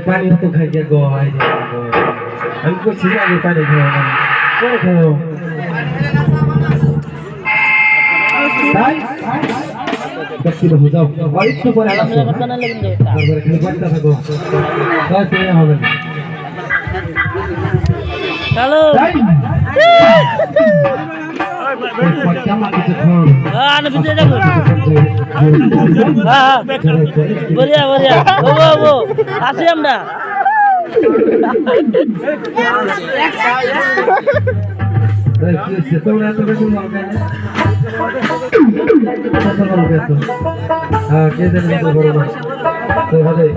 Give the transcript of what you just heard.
पानी तो खाई के गो हमको सीधा भी पानी खाओ कच्ची हो जाओ वाइट तो पर आला से खाना लगन दो और खेल बनता थको बस ये हो गया चलो आने पीछे देखो हां बढ़िया बढ़िया वो आसे আমরা से तो ना तो कुछ मार के हां के दिन तो बरोबर तो हले